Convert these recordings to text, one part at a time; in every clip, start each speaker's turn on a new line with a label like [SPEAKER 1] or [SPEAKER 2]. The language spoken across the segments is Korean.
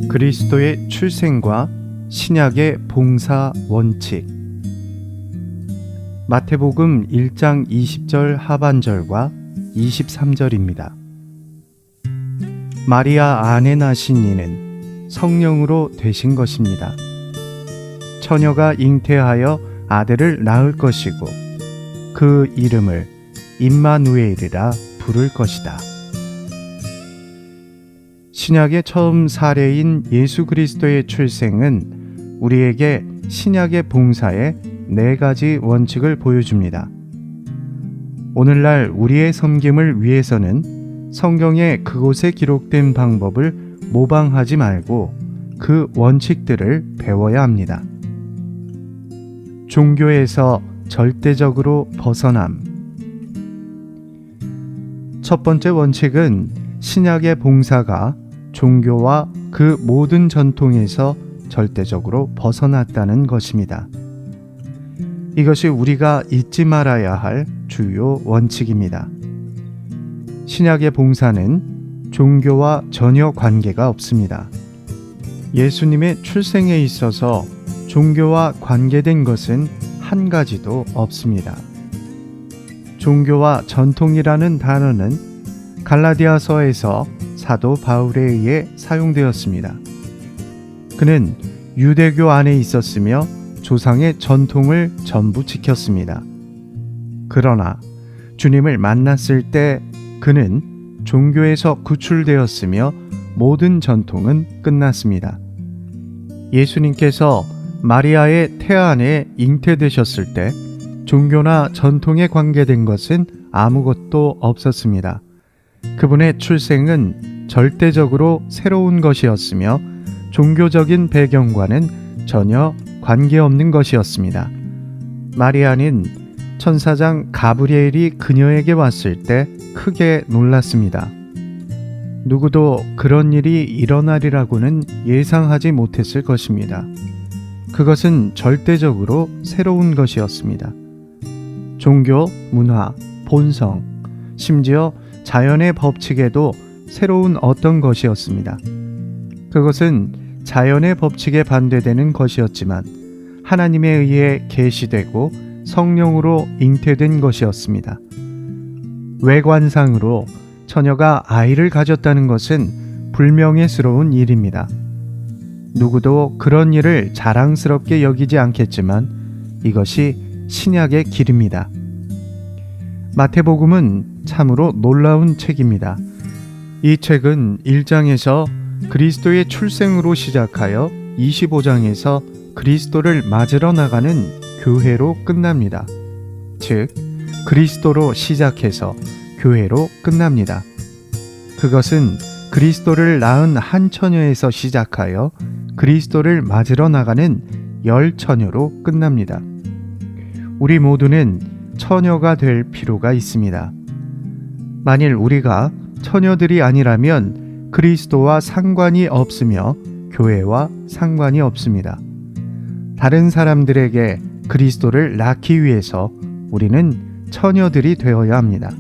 [SPEAKER 1] 그리스도의 출생과 신약의 봉사 원칙. 마태복음 1장 20절 하반절과 23절입니다. 마리아 안에 나신 이는 성령으로 되신 것입니다. 처녀가 잉태하여 아들을 낳을 것이고 그 이름을 임마누엘이라 부를 것이다. 신약의 처음 사례인 예수 그리스도의 출생은 우리에게 신약의 봉사의 4가지 원칙을 보여줍니다. 오늘날 우리의 섬김을 위해서는 성경에 그곳에 기록된 방법을 모방하지 말고 그 원칙들을 배워야 합니다. 종교에서 절대적으로 벗어남. 첫 번째 원칙은 신약의 봉사가 종교와 그 모든 전통에서 절대적으로 벗어났다는 것입니다. 이것이 우리가 잊지 말아야 할 주요 원칙입니다. 신약의 봉사는 종교와 전혀 관계가 없습니다. 예수님의 출생에 있어서 종교와 관계된 것은 한 가지도 없습니다. 종교와 전통이라는 단어는 갈라디아서에서 사도 바울에 의해 사용되었습니다. 그는 유대교 안에 있었으며 조상의 전통을 전부 지켰습니다. 그러나 주님을 만났을 때 그는 종교에서 구출되었으며 모든 전통은 끝났습니다. 예수님께서 마리아의 태안에 잉태되셨을 때 종교나 전통에 관계된 것은 아무것도 없었습니다. 그분의 출생은 절대적으로 새로운 것이었으며 종교적인 배경과는 전혀 관계없는 것이었습니다. 마리아는 천사장 가브리엘이 그녀에게 왔을 때 크게 놀랐습니다. 누구도 그런 일이 일어나리라고는 예상하지 못했을 것입니다. 그것은 절대적으로 새로운 것이었습니다. 종교, 문화, 본성, 심지어 자연의 법칙에도 새로운 어떤 것이었습니다. 그것은 자연의 법칙에 반대되는 것이었지만 하나님에 의해 계시되고 성령으로 잉태된 것이었습니다. 외관상으로 처녀가 아이를 가졌다는 것은 불명예스러운 일입니다. 누구도 그런 일을 자랑스럽게 여기지 않겠지만 이것이 신약의 길입니다. 마태복음은 참으로 놀라운 책입니다. 이 책은 1장에서 그리스도의 출생으로 시작하여 25장에서 그리스도를 맞으러 나가는 교회로 끝납니다. 즉, 그리스도로 시작해서 교회로 끝납니다. 그것은 그리스도를 낳은 한 처녀에서 시작하여 그리스도를 맞으러 나가는 10처녀로 끝납니다. 우리 모두는 처녀가 될 필요가 있습니다. 만일 우리가 처녀들이 아니라면 그리스도와 상관이 없으며 교회와 상관이 없습니다. 다른 사람들에게 그리스도를 낳기 위해서 우리는 처녀들이 되어야 합니다.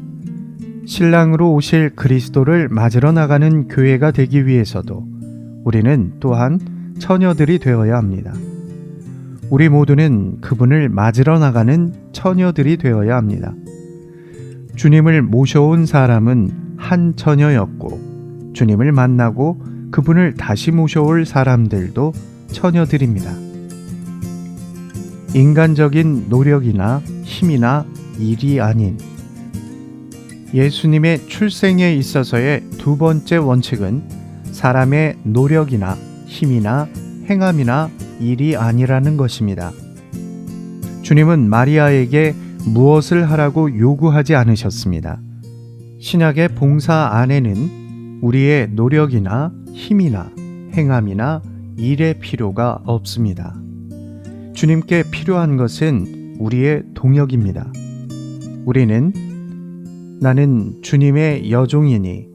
[SPEAKER 1] 신랑으로 오실 그리스도를 맞으러 나가는 교회가 되기 위해서도 우리는 또한 처녀들이 되어야 합니다. 우리 모두는 그분을 맞으러 나가는 처녀들이 되어야 합니다. 주님을 모셔온 사람은 한 처녀였고 주님을 만나고 그분을 다시 모셔올 사람들도 처녀들입니다. 인간적인 노력이나 힘이나 일이 아닌 예수님의 출생에 있어서의 두 번째 원칙은 사람의 노력이나 힘이나 행함이나 일이 아니라는 것입니다. 주님은 마리아에게 무엇을 하라고 요구하지 않으셨습니다. 신약의 봉사 안에는 우리의 노력이나 힘이나 행함이나 일의 필요가 없습니다. 주님께 필요한 것은 우리의 동역입니다. 우리는 나는 주님의 여종이니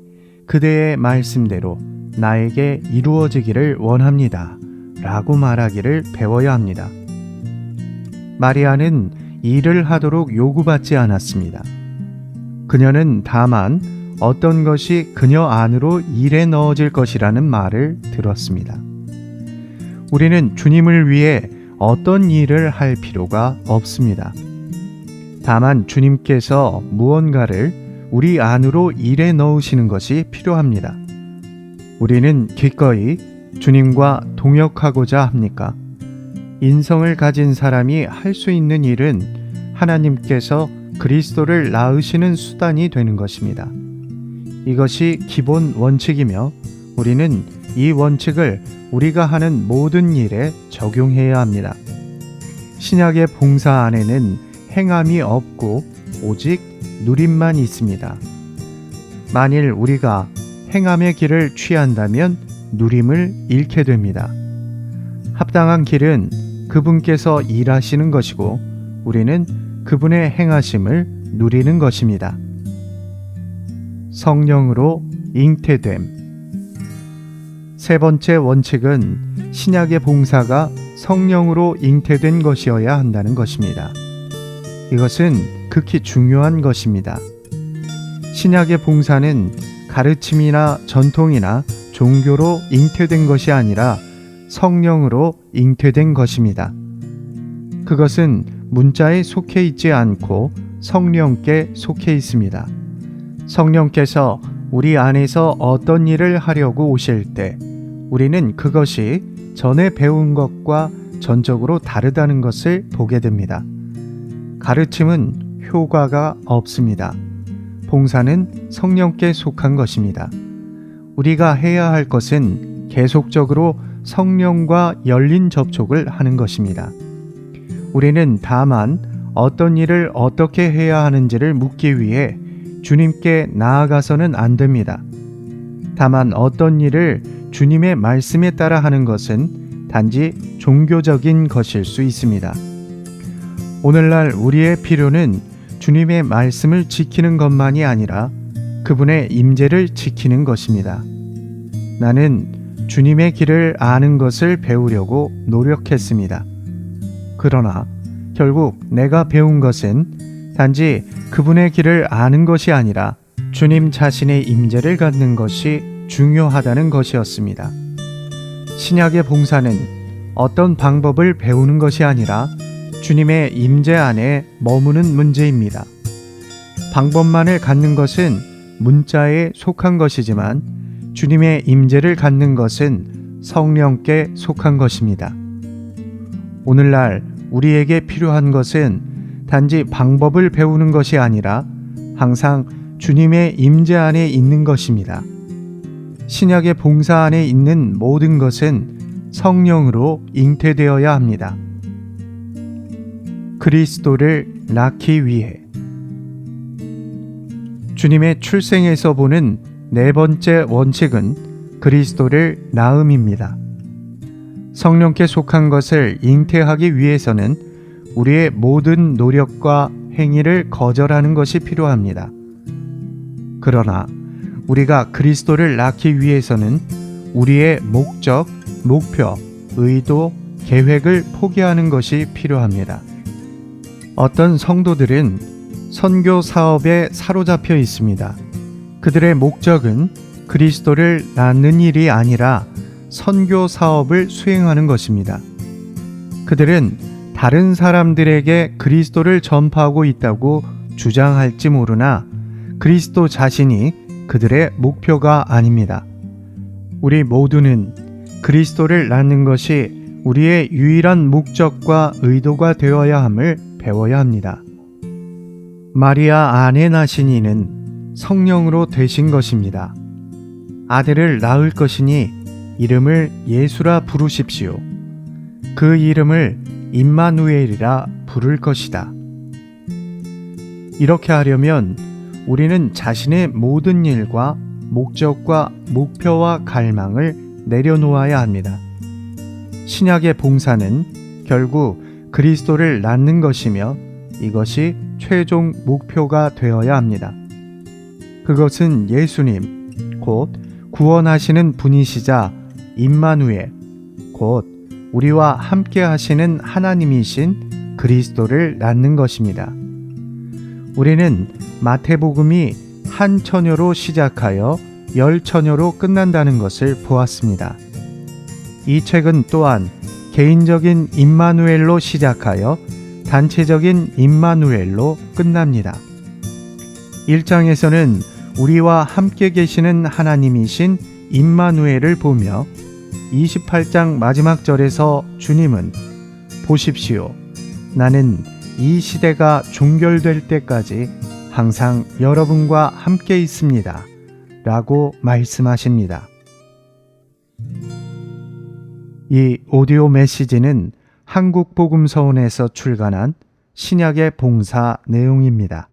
[SPEAKER 1] 그대의 말씀대로 나에게 이루어지기를 원합니다. 라고 말하기를 배워야 합니다. 마리아는 일을 하도록 요구받지 않았습니다. 그녀는 다만 어떤 것이 그녀 안으로 일에 넣어질 것이라는 말을 들었습니다. 우리는 주님을 위해 어떤 일을 할 필요가 없습니다. 다만 주님께서 무언가를 우리 안으로 일에 넣으시는 것이 필요합니다. 우리는 기꺼이 주님과 동역하고자 합니까? 인성을 가진 사람이 할 수 있는 일은 하나님께서 그리스도를 낳으시는 수단이 되는 것입니다. 이것이 기본 원칙이며 우리는 이 원칙을 우리가 하는 모든 일에 적용해야 합니다. 신약의 봉사 안에는 행함이 없고 오직 누림만 있습니다. 만일 우리가 행함의 길을 취한다면 누림을 잃게 됩니다. 합당한 길은 그분께서 일하시는 것이고 우리는 그분의 행하심을 누리는 것입니다. 성령으로 잉태됨. 세 번째 원칙은 신약의 봉사가 성령으로 잉태된 것이어야 한다는 것입니다. 이것은 극히 중요한 것입니다. 신약의 봉사는 가르침이나 전통이나 종교로 잉태된 것이 아니라 성령으로 잉태된 것입니다. 그것은 문자에 속해 있지 않고 성령께 속해 있습니다. 성령께서 우리 안에서 어떤 일을 하려고 오실 때 우리는 그것이 전에 배운 것과 전적으로 다르다는 것을 보게 됩니다. 가르침은 효과가 없습니다. 봉사는 성령께 속한 것입니다. 우리가 해야 할 것은 계속적으로 성령과 열린 접촉을 하는 것입니다. 우리는 다만 어떤 일을 어떻게 해야 하는지를 묻기 위해 주님께 나아가서는 안 됩니다. 다만 어떤 일을 주님의 말씀에 따라 하는 것은 단지 종교적인 것일 수 있습니다. 오늘날 우리의 필요는 주님의 말씀을 지키는 것만이 아니라 그분의 임재를 지키는 것입니다. 나는 주님의 길을 아는 것을 배우려고 노력했습니다. 그러나 결국 내가 배운 것은 단지 그분의 길을 아는 것이 아니라 주님 자신의 임재를 갖는 것이 중요하다는 것이었습니다. 신약의 봉사는 어떤 방법을 배우는 것이 아니라 주님의 임재 안에 머무는 문제입니다. 방법만을 갖는 것은 문자에 속한 것이지만 주님의 임재를 갖는 것은 성령께 속한 것입니다. 오늘날 우리에게 필요한 것은 단지 방법을 배우는 것이 아니라 항상 주님의 임재 안에 있는 것입니다. 신약의 봉사 안에 있는 모든 것은 성령으로 잉태되어야 합니다. 그리스도를 낳기 위해. 주님의 출생에서 보는 네 번째 원칙은 그리스도를 낳음입니다. 성령께 속한 것을 잉태하기 위해서는 우리의 모든 노력과 행위를 거절하는 것이 필요합니다. 그러나 우리가 그리스도를 낳기 위해서는 우리의 목적, 목표, 의도, 계획을 포기하는 것이 필요합니다. 어떤 성도들은 선교 사업에 사로잡혀 있습니다. 그들의 목적은 그리스도를 낳는 일이 아니라 선교 사업을 수행하는 것입니다. 그들은 다른 사람들에게 그리스도를 전파하고 있다고 주장할지 모르나 그리스도 자신이 그들의 목표가 아닙니다. 우리 모두는 그리스도를 낳는 것이 우리의 유일한 목적과 의도가 되어야 함을 배워야 합니다. 마리아 안에 나신 이는 성령으로 되신 것입니다. 아들을 낳을 것이니 이름을 예수라 부르십시오. 그 이름을 임마누엘이라 부를 것이다. 이렇게 하려면 우리는 자신의 모든 일과 목적과 목표와 갈망을 내려놓아야 합니다. 신약의 봉사는 결국 그리스도를 낳는 것이며 이것이 최종 목표가 되어야 합니다. 그것은 예수님, 곧 구원하시는 분이시자 임마누엘, 곧 우리와 함께 하시는 하나님이신 그리스도를 낳는 것입니다. 우리는 마태복음이 한 처녀로 시작하여 열 처녀로 끝난다는 것을 보았습니다. 이 책은 또한 개인적인 임마누엘로 시작하여 단체적인 임마누엘로 끝납니다. 1장에서는 우리와 함께 계시는 하나님이신 임마누엘을 보며 28장 마지막 절에서 주님은 보십시오. 나는 이 시대가 종결될 때까지 항상 여러분과 함께 있습니다. 라고 말씀하십니다. 이 오디오 메시지는 한국복음서원에서 출간한 신약의 봉사 내용입니다.